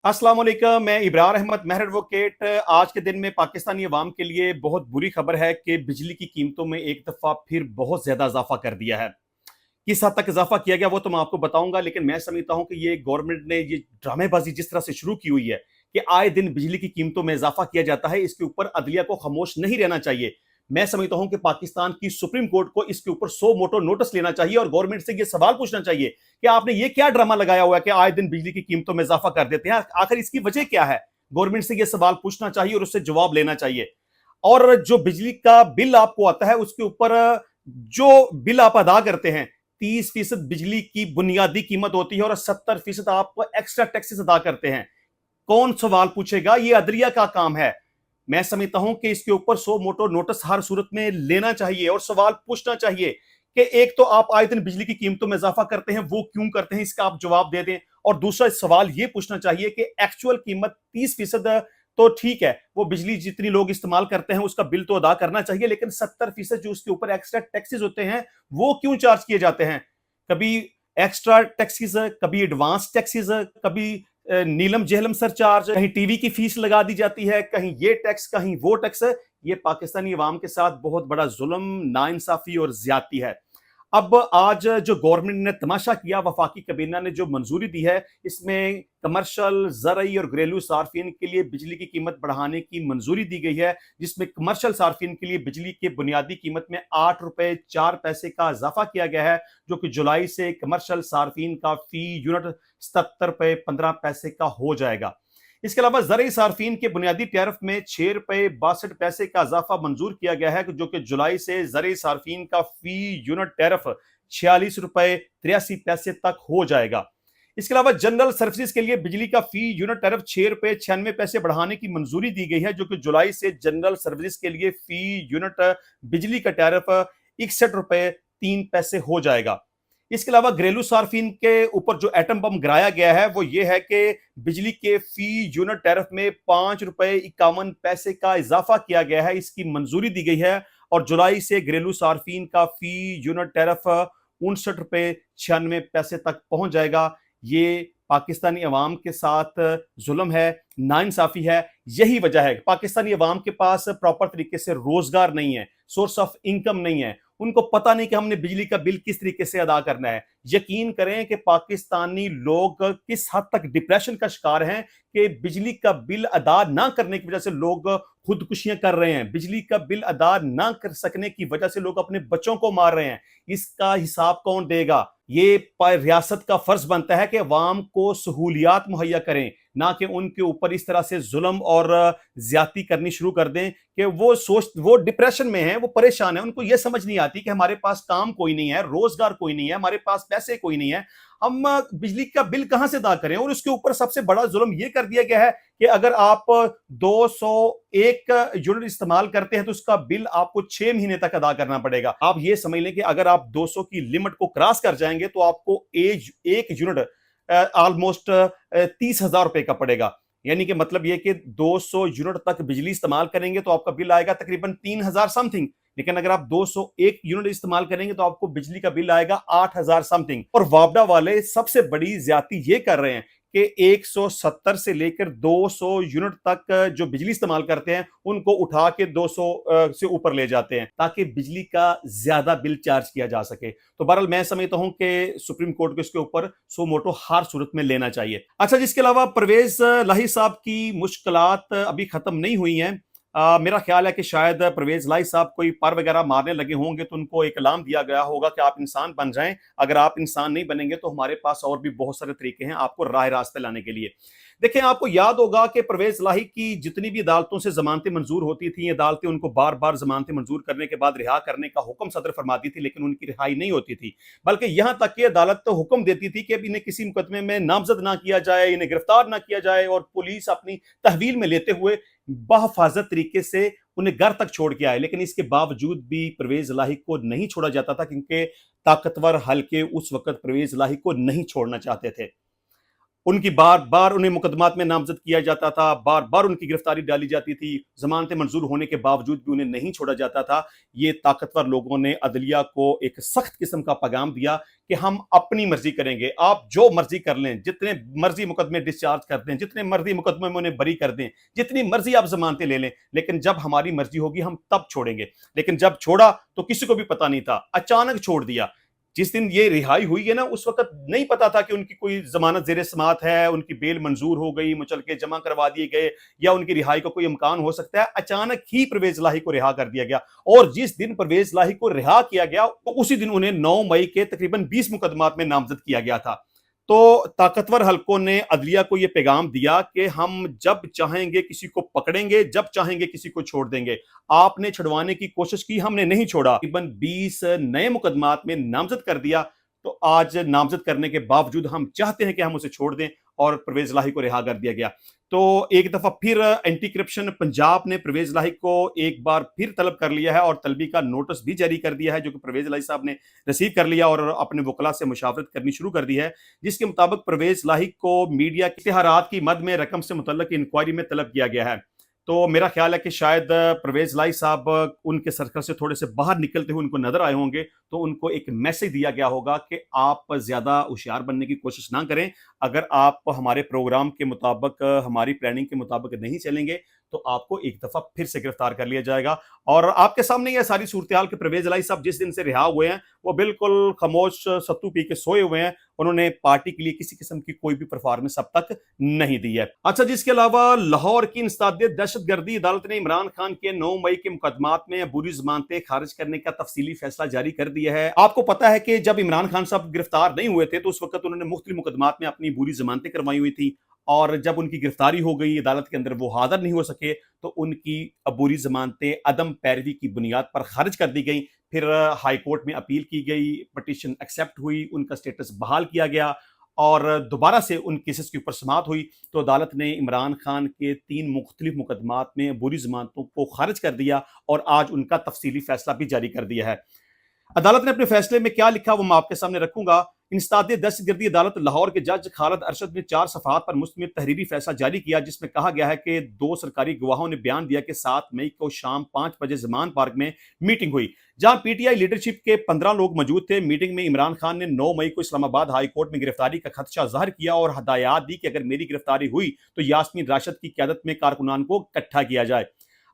अस्सलाम वालेकुम। मैं इब्रार अहमद महर एडवोकेट। आज के दिन में पाकिस्तानी अवाम के लिए बहुत बुरी खबर है कि बिजली की कीमतों में एक दफ़ा फिर बहुत ज़्यादा इजाफा कर दिया है। किस हद तक इजाफा किया गया वो तो मैं आपको बताऊंगा, लेकिन मैं समझता हूं कि ये गवर्नमेंट ने ये ड्रामेबाजी जिस तरह से शुरू की हुई है कि आए दिन बिजली की कीमतों में इजाफा किया जाता है, इसके ऊपर अदलिया को खामोश नहीं रहना चाहिए। मैं समझता हूं कि पाकिस्तान की सुप्रीम कोर्ट को इसके ऊपर सो मोटो नोटिस लेना चाहिए और गवर्नमेंट से ये सवाल पूछना चाहिए कि आपने ये क्या ड्रामा लगाया हुआ है कि आए दिन बिजली की कीमतों में इजाफा कर देते हैं, आखिर इसकी वजह क्या है। गवर्नमेंट से ये सवाल पूछना चाहिए और उससे जवाब लेना चाहिए। और जो बिजली का बिल आपको आता है उसके ऊपर जो बिल आप अदा करते हैं, 30% बिजली की बुनियादी कीमत होती है और 70% आप एक्स्ट्रा टैक्सेस अदा करते हैं। कौन सवाल पूछेगा? ये अदलिया का काम है। मैं समझता हूं कि इसके ऊपर सो मोटो नोटिस हर सूरत में लेना चाहिए और सवाल पूछना चाहिए कि एक तो आप आए दिन बिजली की कीमतों में इजाफा करते हैं, वो क्यों करते हैं, इसका आप जवाब दे दें। और दूसरा सवाल ये पूछना चाहिए कि एक्चुअल कीमत 30% तो ठीक है, वो बिजली जितनी लोग इस्तेमाल करते हैं उसका बिल तो अदा करना चाहिए, लेकिन 70% जो उसके ऊपर एक्स्ट्रा टैक्सेस होते हैं वो क्यों चार्ज किए जाते हैं। कभी एक्स्ट्रा टैक्सेस, कभी एडवांस टैक्सेस, कभी नीलम जहलम सरचार्ज, कहीं टीवी की फीस लगा दी जाती है, कहीं ये टैक्स कहीं वो टैक्स। ये पाकिस्तानी अवाम के साथ बहुत बड़ा जुल्म, नाइंसाफी और ज्यादती है। अब आज जो गवर्नमेंट ने तमाशा किया, वफाकी कैबिनेट ने जो मंजूरी दी है, इसमें कमर्शियल, ज़रई और घरेलू सार्फिन के लिए बिजली की कीमत बढ़ाने की मंजूरी दी गई है, जिसमें कमर्शियल सार्फिन के लिए बिजली की बुनियादी कीमत में 8 रुपए 4 पैसे का इजाफा किया गया है, जो कि जुलाई से कमर्शियल सार्फिन का फी यूनिट 77 रुपए 15 पैसे का हो जाएगा। इसके अलावा ज़रई सार्फिन के बुनियादी टैरिफ में 6 रुपए 62 पैसे का इजाफा मंजूर किया गया है, जो कि जुलाई से ज़रई सार्फिन का फी यूनिट टैरिफ 46 रुपए 83 पैसे तक हो जाएगा। इसके अलावा जनरल सर्विसेज के लिए बिजली का फी यूनिट टैरिफ 6 रुपए 96 पैसे बढ़ाने की मंजूरी दी गई है, जो कि जुलाई से जनरल सर्विसेज के लिए फी यूनिट बिजली का टैरिफ 61 रुपए 3 पैसे हो जाएगा। इसके अलावा घरेलू सार्फिन के ऊपर जो एटम बम गिराया गया है वो ये है कि बिजली के फी यूनिट टैरिफ में 5 रुपए 51 पैसे का इजाफा किया गया है, इसकी मंजूरी दी गई है। और जुलाई से घरेलू सार्फिन का फी यूनिट टैरिफ 59 रुपए 96 पैसे तक पहुंच जाएगा। ये पाकिस्तानी अवाम के साथ जुल्म है, नाइंसाफी है। यही वजह है पाकिस्तानी अवाम के पास प्रॉपर तरीके से रोजगार नहीं है, सोर्स ऑफ इनकम नहीं है, उनको पता नहीं कि हमने बिजली का बिल किस तरीके से अदा करना है। यकीन करें कि पाकिस्तानी लोग किस हद तक डिप्रेशन का शिकार हैं कि बिजली का बिल अदा ना करने की वजह से लोग खुदकुशियां कर रहे हैं, बिजली का बिल अदा ना कर सकने की वजह से लोग अपने बच्चों को मार रहे हैं। इसका हिसाब कौन देगा? ये रियासत का फर्ज बनता है कि अवाम को सहूलियात मुहैया करें, ना कि उनके ऊपर इस तरह से जुल्म और ज्यादती करनी शुरू कर दें कि वो डिप्रेशन में है, वो परेशान है, उनको ये समझ नहीं आती कि हमारे पास काम कोई नहीं है, रोजगार कोई नहीं है, हमारे पास पैसे कोई नहीं है, हम बिजली का बिल कहां से अदा करें। और उसके ऊपर सबसे बड़ा जुल्म ये कर दिया गया है कि अगर आप 201 यूनिट इस्तेमाल करते हैं तो उसका बिल आपको 6 महीने तक अदा करना पड़ेगा। आप ये समझ लें कि अगर आप 200 की लिमिट को क्रॉस कर जाएंगे तो आपको एक यूनिट ऑलमोस्ट 30,000 रुपए का पड़ेगा। यानी कि मतलब ये कि 200 यूनिट तक बिजली इस्तेमाल करेंगे तो आपका बिल आएगा तकरीबन 3,000 समथिंग। लेकिन अगर आप 201 यूनिट इस्तेमाल करेंगे तो आपको बिजली का बिल आएगा 8,000 समथिंग। और वापडा वाले सबसे बड़ी ज्यादती ये कर रहे हैं कि 170 से लेकर 200 यूनिट तक जो बिजली इस्तेमाल करते हैं उनको उठा के 200 से ऊपर ले जाते हैं ताकि बिजली का ज्यादा बिल चार्ज किया जा सके। तो बहरहाल मैं समझता हूं कि सुप्रीम कोर्ट को इसके ऊपर सो मोटो हर सूरत में लेना चाहिए। अच्छा, जिसके अलावा परवेज लाही साहब की मुश्किलात अभी खत्म नहीं हुई हैं। मेरा ख्याल है कि शायद परवेज लाई साहब कोई पर वगैरह मारने लगे होंगे तो उनको एक ऐलान दिया गया होगा कि आप इंसान बन जाएं, अगर आप इंसान नहीं बनेंगे तो हमारे पास और भी बहुत सारे तरीके हैं आपको राह रास्ते लाने के लिए। देखें, आपको याद होगा कि परवेज लाही की जितनी भी अदालतों से जमानतें मंजूर होती थी, अदालतें उनको बार बार जमानतें मंजूर करने के बाद रिहा करने का हुक्म सदर फरमाती थी, लेकिन उनकी रिहाई नहीं होती थी। बल्कि यहां तक कि अदालत तो हुक्म देती थी कि अब इन्हें किसी मुकदमे में नामजद ना किया जाए, इन्हें गिरफ्तार ना किया जाए, और पुलिस अपनी तहवील में लेते हुए बहफाजत तरीके से उन्हें घर तक छोड़ के आए। लेकिन इसके बावजूद भी परवेज लाही को नहीं छोड़ा जाता था, क्योंकि ताकतवर हल्के उस वक्त परवेज लाही को नहीं छोड़ना चाहते थे। उनकी बार-बार उन्हें मुकदमात में नामज़द किया जाता था, बार-बार उनकी गिरफ्तारी डाली जाती थी, ज़मानतें मंज़ूर होने के बावजूद भी उन्हें नहीं छोड़ा जाता था। ये ताकतवर लोगों ने अदलिया को एक सख्त किस्म का पैगाम दिया कि हम अपनी मर्ज़ी करेंगे, आप जो मर्ज़ी कर लें, जितने मर्ज़ी मुकदमे डिस्चार्ज कर दें, जितने मर्ज़ी मुकदमे में उन्हें बरी कर दें, जितनी मर्ज़ी आप ज़मानतें ले लें, लेकिन जब हमारी मर्ज़ी होगी हम तब छोड़ेंगे। लेकिन जब छोड़ा तो किसी को भी पता नहीं था, अचानक छोड़ दिया। जिस दिन ये रिहाई हुई है ना, उस वक़्त नहीं पता था कि उनकी कोई ज़मानत ज़ेर-ए-समाअत है, उनकी बेल मंज़ूर हो गई, मुचलके जमा करवा दिए गए या उनकी रिहाई का कोई इम्कान हो सकता है। अचानक ही परवेज़ इलाही को रिहा कर दिया गया और जिस दिन परवेज़ इलाही को रिहा किया गया, तो उसी दिन उन्हें 9 मई के तकरीबन 20 मुकदमात में नामज़द किया गया था। तो ताकतवर हलकों ने अदलिया को ये पैगाम दिया कि हम जब चाहेंगे किसी को पकड़ेंगे, जब चाहेंगे किसी को छोड़ देंगे। आपने छुड़वाने की कोशिश की, हमने नहीं छोड़ा। तकरीबन 20 नए मुकदमात में नामज़द कर दिया, तो आज नामज़द करने के बावजूद हम चाहते हैं कि हम उसे छोड़ दें और परवेज़ इलाही को रिहा कर दिया गया। तो एक दफ़ा फिर एंटी करप्शन पंजाब ने परवेज़ इलाही को एक बार फिर तलब कर लिया है और तलबी का नोटिस भी जारी कर दिया है, जो कि परवेज़ इलाही साहब ने रिसीव कर लिया और अपने वकला से मुशावरत करनी शुरू कर दी है, जिसके मुताबिक परवेज़ इलाही को मीडिया के इश्तिहारात की मद में रकम से मुतल्लक इंक्वायरी में तलब किया गया है। तो मेरा ख्याल है कि शायद परवेज़ इलाही साहब उनके सर्कल से थोड़े से बाहर निकलते हुए उनको नज़र आए होंगे, तो उनको एक मैसेज दिया गया होगा कि आप ज़्यादा होशियार बनने की कोशिश ना करें। अगर आप हमारे प्रोग्राम के मुताबिक, हमारी प्लानिंग के मुताबिक नहीं चलेंगे, तो आपको एक दफ़ा फिर से गिरफ्तार कर लिया जाएगा। और आपके सामने ये सारी सूरत-ए-हाल कि परवेज़ इलाही साहब जिस दिन से रिहा हुए हैं, वो बिल्कुल खामोश सत्तू पी के सोए हुए हैं। उन्होंने पार्टी के लिए किसी किस्म की कोई भी परफॉर्मेंस अब तक नहीं दी है। अच्छा जी, इसके अलावा लाहौर की इंसदादे दहशतगर्दी अदालत ने इमरान खान के 9 मई के मुकदमात में अबूरी ज़मानतें खारिज करने का तफसीली फैसला जारी कर दिया है। आपको पता है कि जब इमरान खान साहब गिरफ्तार नहीं हुए थे, तो उस वक़्त उन्होंने मुख्तलिफ मुकदमात में अपनी अबूरी ज़मानतें करवाई हुई थी और जब उनकी गिरफ्तारी हो गई, अदालत के अंदर वो हाज़िर नहीं हो सके, तो उनकी अबूरी ज़मानतें अदम पैरवी की बुनियाद पर खारिज कर दी गई। फिर हाई कोर्ट में अपील की गई, पिटीशन एक्सेप्ट हुई, उनका स्टेटस बहाल किया गया और दोबारा से उन केसेस के ऊपर समाअत हुई, तो अदालत ने इमरान खान के 3 मुख्तलिफ मुकदमात में बुरी ज़मानतों को खारिज कर दिया और आज उनका तफसीली फैसला भी जारी कर दिया है। अदालत ने अपने फैसले में क्या लिखा वो मैं आपके सामने रखूंगा। इंसदादे दहशतगर्दी अदालत लाहौर के जज खालिद अरशद ने 4 सफ़हात पर मुश्तमिल तहरीरी फैसला जारी किया, जिसमें कहा गया है कि 2 सरकारी गवाहों ने बयान दिया कि 7 मई को शाम 5 बजे ज़मान पार्क में मीटिंग हुई, जहां पीटीआई लीडरशिप के 15 लोग मौजूद थे। मीटिंग में इमरान खान ने 9 मई को इस्लामाबाद हाई कोर्ट में गिरफ्तारी का खदशा जाहिर किया और हदायत दी कि अगर मेरी गिरफ्तारी हुई तो यास्मीन राशिद की क़यादत में कारकुनान को इकट्ठा किया जाए।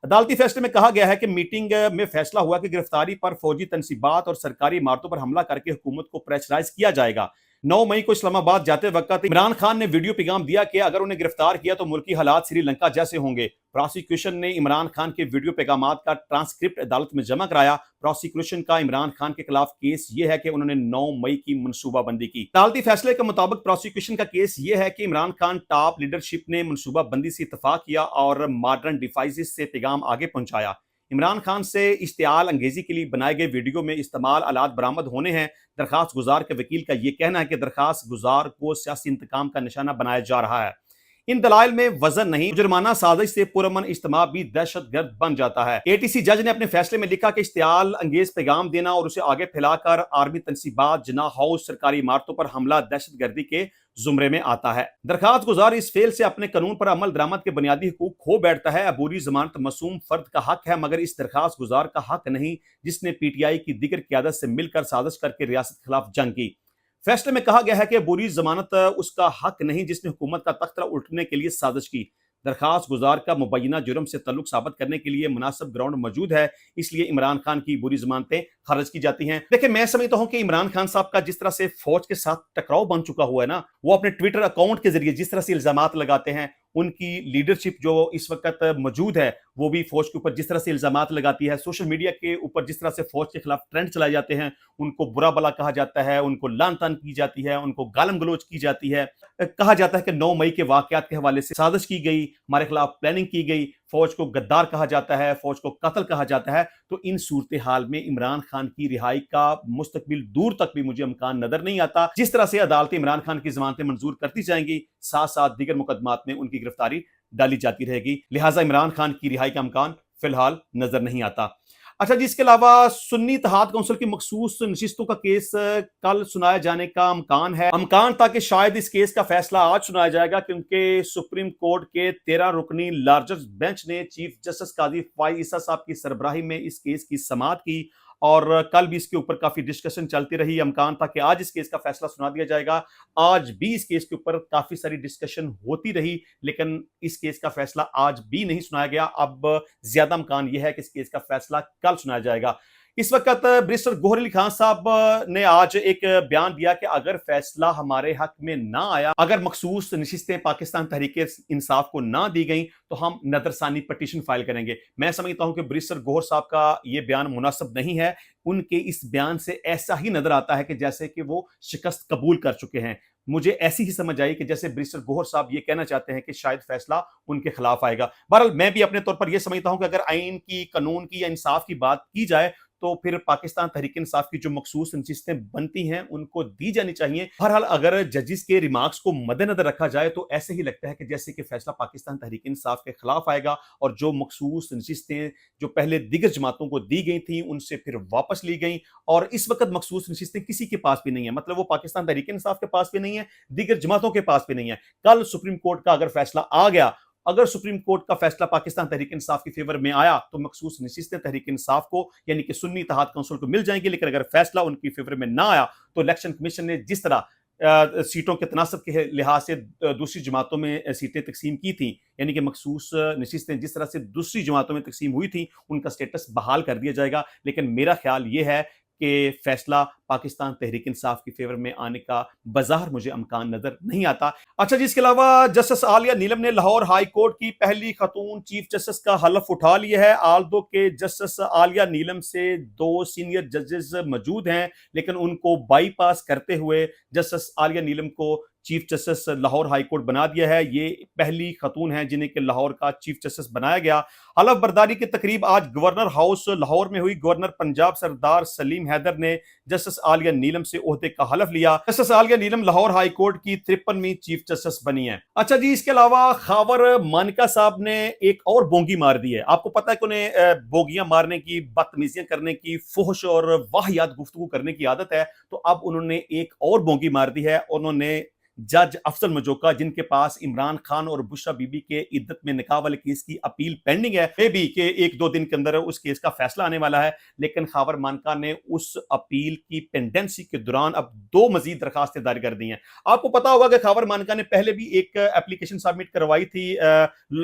अदालती फैसले में कहा गया है कि मीटिंग में फैसला हुआ कि गिरफ्तारी पर फौजी तनसीबात और सरकारी इमारतों पर हमला करके हुकूमत को प्रेशराइज किया जाएगा। 9 मई को इस्लामाबाद जाते वक्त इमरान खान ने वीडियो पैगाम दिया कि अगर उन्हें गिरफ्तार किया तो मुल्की हालात श्रीलंका जैसे होंगे। प्रोसिक्यूशन ने इमरान खान के वीडियो पैगामात का ट्रांसक्रिप्ट अदालत में जमा कराया। प्रोसिक्यूशन का इमरान खान के खिलाफ केस ये है कि उन्होंने 9 मई की मनसूबाबंदी की। अदालती फैसले के मुताबिक प्रोसिक्यूशन का केस ये है कि इमरान खान टॉप लीडरशिप ने मनसूबाबंदी से इत्तफाक किया और मॉडर्न डिवाइसेस से पैगाम आगे पहुंचाया। इमरान खान से इश्तियाल अंगेजी के लिए बनाए गए वीडियो में इस्तेमाल आलात बरामद होने हैं। दरखास्त गुजार के वकील का यह कहना है कि दरखास्त गुजार को सियासी इंतकाम का निशाना बनाया जा रहा है। इन दलाइल में वजन नहीं, जुर्माना साजिश से पुरअमन इज्तिमा भी दहशतगर्द बन जाता है। एटीसी जज ने अपने फैसले में लिखा कि इश्तियाल अंगेज पैगाम देना और उसे आगे फैलाकर आर्मी तनसीबात, जिना हाउस, सरकारी इमारतों पर हमला दहशतगर्दी के जुमरे में आता है। दरखास्त गुजार इस फेल से अपने कानून पर अमल दरामद के बुनियादी हुकूक खो बैठता है। अबूरी जमानत मासूम फर्द का हक है, मगर इस दरखास्त गुजार का हक नहीं जिसने पीटीआई की दिगर क़यादत से मिलकर साजिश करके रियासत के खिलाफ जंग की। फैसले में कहा गया है कि बुरी जमानत उसका हक नहीं जिसने हुकूमत का तख्ता उल्टने के लिए साजिश की। दरखास्त गुजार का मुबैना जुर्म से तल्लुक साबित करने के लिए मुनासिब ग्राउंड मौजूद है, इसलिए इमरान खान की बुरी जमानतें खारिज की जाती हैं। देखिए, मैं समझता हूं कि इमरान खान साहब का जिस तरह से फौज के साथ टकराव बन चुका हुआ है ना, वो अपने ट्विटर अकाउंट के जरिए जिस तरह से इल्जामात लगाते हैं, उनकी लीडरशिप जो इस वक्त मौजूद है वो भी फौज के ऊपर जिस तरह से इल्जामात लगाती है, सोशल मीडिया के ऊपर जिस तरह से फौज के खिलाफ ट्रेंड चलाए जाते हैं, उनको बुरा भला कहा जाता है, उनको लान तान की जाती है, उनको गालम गलोच की जाती है। कहा जाता है कि 9 मई के वाकयात के हवाले से साजिश की गई, हमारे खिलाफ प्लानिंग की गई, फौज को गद्दार कहा जाता है, फौज को कत्ल कहा जाता है। तो इन सूरत हाल में इमरान खान की रिहाई का मुस्तकबिल दूर तक भी मुझे इम्कान नजर नहीं आता। जिस तरह से अदालतें इमरान खान की जमानतें मंजूर करती जाएंगी, साथ साथ दीगर मुकदमात में उनकी गिरफ्तारी डाली जाती रहेगी, लिहाजा इमरान खान की रिहाई का इम्कान फिलहाल नजर नहीं आता। अच्छा जी, इसके अलावा सुन्नी इत्तेहाद काउंसिल की मखसूस नशिस्तों का केस कल सुनाए जाने का अमकान है। अमकान था कि शायद इस केस का फैसला आज सुनाया जाएगा, क्योंकि सुप्रीम कोर्ट के 13 रुकनी लार्जेस्ट बेंच ने चीफ जस्टिस काजी फाइज ईसा साहब की सरबराही में इस केस की समाअत की और कल भी इसके ऊपर काफी डिस्कशन चलती रही। अमकान था कि आज इस केस का फैसला सुना दिया जाएगा। आज भी इस केस के ऊपर काफी सारी डिस्कशन होती रही, लेकिन इस केस का फैसला आज भी नहीं सुनाया गया। अब ज्यादा अमकान यह है कि इस केस का फैसला कल सुनाया जाएगा। इस वक्त बैरिस्टर गोहर अली खान साहब ने आज एक बयान दिया कि अगर फैसला हमारे हक में ना आया, अगर मखसूस नशिस्तें पाकिस्तान तहरीक इंसाफ को ना दी गई, तो हम नदरसानी पटिशन फाइल करेंगे। मैं समझता हूं कि बैरिस्टर गोहर साहब का यह बयान मुनासिब नहीं है। उनके इस बयान से ऐसा ही नजर आता है कि जैसे कि वो शिकस्त कबूल कर चुके हैं। मुझे ऐसी ही समझ आई कि जैसे बैरिस्टर गोहर साहब ये कहना चाहते हैं कि शायद फैसला उनके खिलाफ आएगा। बहरहाल मैं भी अपने तौर पर यह समझता हूं कि अगर आइन की, कानून की या इंसाफ की बात की जाए, तो फिर पाकिस्तान तहरीक इंसाफ की जो मखसूस नशिस्तें बनती हैं उनको दी जानी चाहिए। बहरहाल अगर जजिस के रिमार्क्स को मद्देनजर रखा जाए तो ऐसे ही लगता है कि जैसे कि फैसला पाकिस्तान तहरीक इंसाफ के खिलाफ आएगा और जो मखसूस नशिस्तें जो पहले दिगर जमातों को दी गई थी उनसे फिर वापस ली गई और इस वक्त मखसूस नशिस्तें किसी के पास भी नहीं है। मतलब वो पाकिस्तान तहरीक इंसाफ के पास भी नहीं है, दिगर जमातों के पास भी नहीं है। कल सुप्रीम कोर्ट का अगर फैसला आ गया, अगर सुप्रीम कोर्ट का फैसला पाकिस्तान तहरीक इंसाफ की फेवर में आया, तो मखसूस नशिस्तें तहरीक इंसाफ को यानी कि सुन्नी इत्तेहाद काउंसिल को मिल जाएंगी। लेकिन अगर फैसला उनकी फेवर में ना आया, तो इलेक्शन कमीशन ने जिस तरह सीटों के तनासब के लिहाज से दूसरी जमातों में सीटें तकसीम की थी, यानी कि मखसूस नशिस्तें जिस तरह से दूसरी जमातों में तकसीम हुई थी, उनका स्टेटस बहाल कर दिया जाएगा। लेकिन मेरा ख्याल यह है कि फैसला पाकिस्तान तहरीक इंसाफ की फेवर में आने का बज़ाहिर मुझे अमकान नजर नहीं आता। अच्छा जी, इसके अलावा जस्टिस आलिया नीलम ने लाहौर हाई कोर्ट की पहली खतून चीफ जस्टिस का हलफ उठा लिया है। आल्दो के जस्टिस आलिया नीलम से 2 सीनियर जजेस मौजूद हैं, लेकिन उनको बाईपास करते हुए जस्टिस आलिया नीलम को chief justice Lahore high court बना दिया है। ये पहली खतून है जिन्हें कि लाहौर का चीफ जस्टिस बनाया गया। हलफ बर्दारी की तकरीब आज गवर्नर हाउस लाहौर में हुई। गवर्नर पंजाब सरदार सलीम हैदर ने जस्टिस आलिया नीलम से ओहदे का हलफ लिया। जस्टिस आलिया नीलम लाहौर हाई कोर्ट की 53वीं चीफ जस्टिस बनी है। अच्छा जी, इसके अलावा खावर मानिका साहब ने एक और बोंगी मार दी है। आपको पता है कि उन्हें बोगियां मारने की, बदतमीजियां करने की, फुहश और वाहियात गुफ्तगू करने की आदत है, तो अब उन्होंने एक और बोंगी मार दी है। उन्होंने जज अफजल मजोका, जिनके पास इमरान खान और बुशरा बीबी के इद्दत में निकाह वाले केस की अपील पेंडिंग है, मे बी के 1-2 दिन के अंदर उस केस का फैसला आने वाला है, लेकिन खावर मानका ने उस अपील की पेंडेंसी के दौरान अब 2 मजीद दरखास्तें दायर कर दी हैं। आपको पता होगा कि खावर मानका ने पहले भी एक एप्लीकेशन सबमिट करवाई थी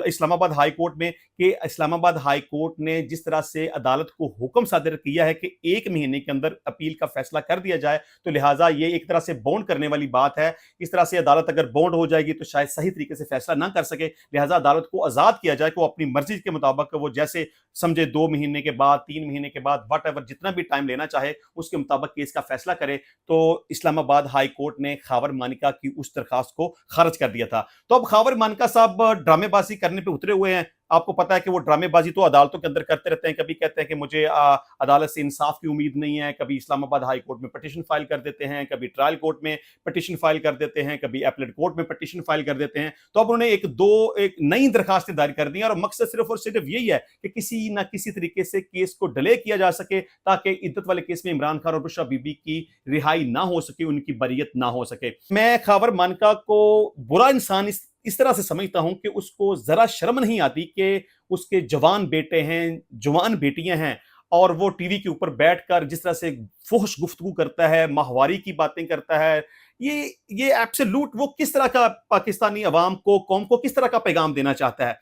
इस्लामाबाद हाई कोर्ट में कि इस्लामाबाद हाई कोर्ट ने जिस तरह से अदालत को हुक्म सादर किया है कि 1 महीने के अंदर अपील का फैसला कर दिया जाए, तो लिहाजा ये एक तरह से बाउंड करने वाली बात है। इस तरह से अदालत अगर बाउंड हो जाएगी तो शायद सही तरीके से फैसला ना कर सके, लिहाजा अदालत को आजाद किया जाए कि वो अपनी मर्जी के मुताबिक वो जैसे समझे 2 महीने के बाद, 3 महीने के बाद, वट जितना भी टाइम लेना चाहे उसके मुताबिक केस का फैसला करे। तो इस्लामाबाद हाई कोर्ट ने खावर मानिका की उस दरखास्त को खारिज कर दिया था। तो अब खावर मानिका साहब ड्रामेबाजी करने पे उतरे हुए हैं। आपको पता है कि वो ड्रामेबाजी तो अदालतों के अंदर करते रहते हैं। कभी कहते हैं कि मुझे अदालत से इंसाफ की उम्मीद नहीं है, कभी इस्लामाबाद हाई कोर्ट में पिटीशन फाइल कर देते हैं, कभी ट्रायल कोर्ट में पिटीशन फाइल कर देते हैं, कभी अपीलेट कोर्ट में पिटीशन फाइल कर देते हैं। तो अब उन्होंने एक नई दरखास्तें दायर कर दी हैं और मकसद सिर्फ और सिर्फ यही है कि किसी ना किसी तरीके से केस को डिले किया जा सके, ताकि इद्दत वाले केस में इमरान खान और बुशरा बीबी की रिहाई ना हो सके, उनकी बरियत ना हो सके। मैं खावर मानका को बुरा इंसान इस तरह से समझता हूं कि उसको जरा शर्म नहीं आती कि उसके जवान बेटे हैं, जवान बेटियां हैं, और वो टीवी के ऊपर बैठकर जिस तरह से फुहश गुफ्तगू करता है, माहवारी की बातें करता है। ये एब्सोल्यूट वो किस तरह का पाकिस्तानी अवाम को, कौम को किस तरह का पैगाम देना चाहता है।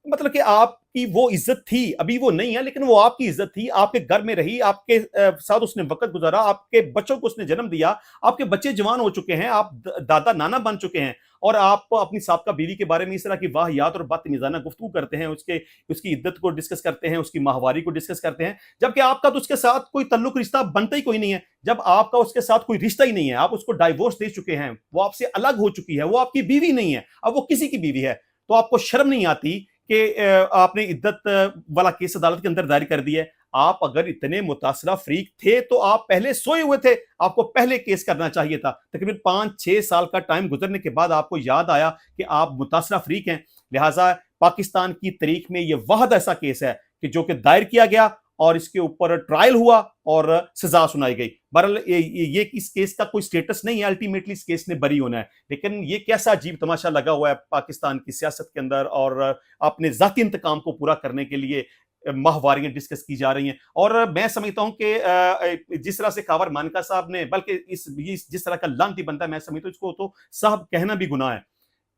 मतलब कि आपकी वो इज्जत थी, अभी वो नहीं है, लेकिन वो आपकी इज्जत थी, आपके घर में रही, आपके साथ उसने वक्त गुजारा, आपके बच्चों को उसने जन्म दिया, आपके बच्चे जवान हो चुके हैं, आप दादा नाना बन चुके हैं, और आप अपनी साबका बीवी के बारे में इस तरह की वाहियात और बदतमीज़ाना गुफ्तगू करते हैं, उसकी इद्दत को डिस्कस करते हैं, उसकी माहवारी को डिस्कस करते हैं, जबकि आपका तो उसके साथ कोई तल्लुक रिश्ता बनता ही कोई नहीं है। जब आपका उसके साथ कोई रिश्ता ही नहीं है, आप उसको डाइवोर्स दे चुके हैं, वो आपसे अलग हो चुकी है, वो आपकी बीवी नहीं है, अब वो किसी की बीवी है, तो आपको शर्म नहीं आती कि आपने इद्दत वाला केस अदालत के अंदर दायर कर दिया है। आप अगर इतने मुतासरा फ्रीक थे तो आप पहले सोए हुए थे, आपको पहले केस करना चाहिए था। तकरीबन 5-6 साल का टाइम गुजरने के बाद आपको याद आया कि आप मुतासरा फ्रीक हैं। लिहाजा पाकिस्तान की तारीख में यह वाहद ऐसा केस है कि जो कि दायर किया गया اور اس کے اوپر ٹرائل ہوا اور سزا سنائی گئی. بہرحال یہ اس کیس کا کوئی سٹیٹس نہیں ہے, الٹیمیٹلی اس کیس نے بری ہونا ہے. لیکن یہ کیسا عجیب تماشا لگا ہوا ہے پاکستان کی سیاست کے اندر, اور اپنے ذاتی انتقام کو پورا کرنے کے لیے ماہواریاں ڈسکس کی جا رہی ہیں. اور میں سمجھتا ہوں کہ جس طرح سے خاور مانکا صاحب نے, بلکہ جس طرح کا لانتی بنتا ہے, میں سمجھتا ہوں اس کو تو صاحب کہنا بھی گناہ ہے.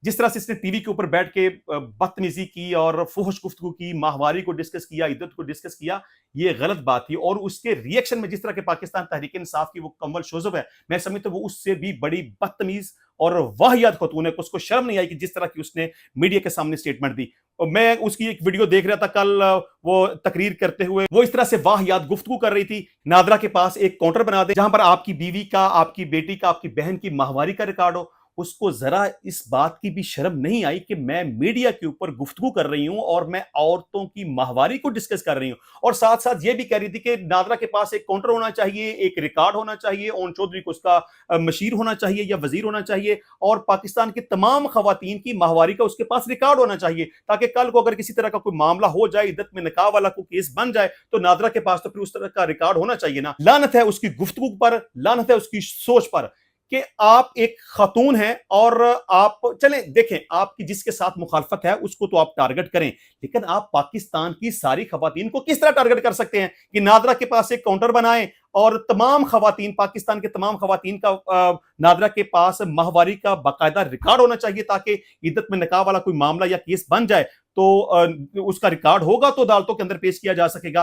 جس طرح سے اس نے ٹی وی کے اوپر بیٹھ کے بدتمیزی کی اور فحش گفتگو کی, ماہواری کو ڈسکس کیا, عدت کو ڈسکس کیا, یہ غلط بات تھی. اور اس کے ری ایکشن میں جس طرح کے پاکستان تحریک انصاف کی وہ کمل شوذب ہے, میں سمجھتا ہوں وہ اس سے بھی بڑی بدتمیز اور واہیات خاتون ہے. اس کو شرم نہیں آئی کہ جس طرح کی اس نے میڈیا کے سامنے سٹیٹمنٹ دی. میں اس کی ایک ویڈیو دیکھ رہا تھا کل, وہ تقریر کرتے ہوئے وہ اس طرح سے واہیات گفتگو کر رہی تھی. نادرا کے پاس ایک کاؤنٹر بنا دے جہاں پر آپ کی بیوی کا, آپ کی بیٹی کا, آپ کی بہن کی ماہواری کا ریکارڈ ہو. اس کو ذرا اس بات کی بھی شرم نہیں آئی کہ میں میڈیا کے اوپر گفتگو کر رہی ہوں اور میں عورتوں کی ماہواری کو ڈسکس کر رہی ہوں, اور ساتھ ساتھ یہ بھی کہہ رہی تھی کہ نادرا کے پاس ایک کاؤنٹر ہونا چاہیے, ایک ریکارڈ ہونا چاہیے, اون چودھری کو اس کا مشیر ہونا چاہیے یا وزیر ہونا چاہیے, اور پاکستان کی تمام خواتین کی ماہواری کا اس کے پاس ریکارڈ ہونا چاہیے, تاکہ کل کو اگر کسی طرح کا کوئی معاملہ ہو جائے, عدت میں نکاح والا کوئی کیس بن جائے, تو نادرا کے پاس تو پھر اس طرح کا ریکارڈ ہونا چاہیے نا. لعنت ہے اس کی گفتگو پر, لعنت ہے اس کی سوچ پر کہ آپ ایک خاتون ہیں, اور آپ چلیں دیکھیں آپ کی جس کے ساتھ مخالفت ہے اس کو تو آپ ٹارگٹ کریں, لیکن آپ پاکستان کی ساری خواتین کو کس طرح ٹارگٹ کر سکتے ہیں کہ نادرا کے پاس ایک کاؤنٹر بنائیں اور تمام خواتین, پاکستان کے تمام خواتین کا نادرا کے پاس ماہواری کا باقاعدہ ریکارڈ ہونا چاہیے, تاکہ عدت میں نکاح والا کوئی معاملہ یا کیس بن جائے تو اس کا ریکارڈ ہوگا تو عدالتوں کے اندر پیش کیا جا سکے گا.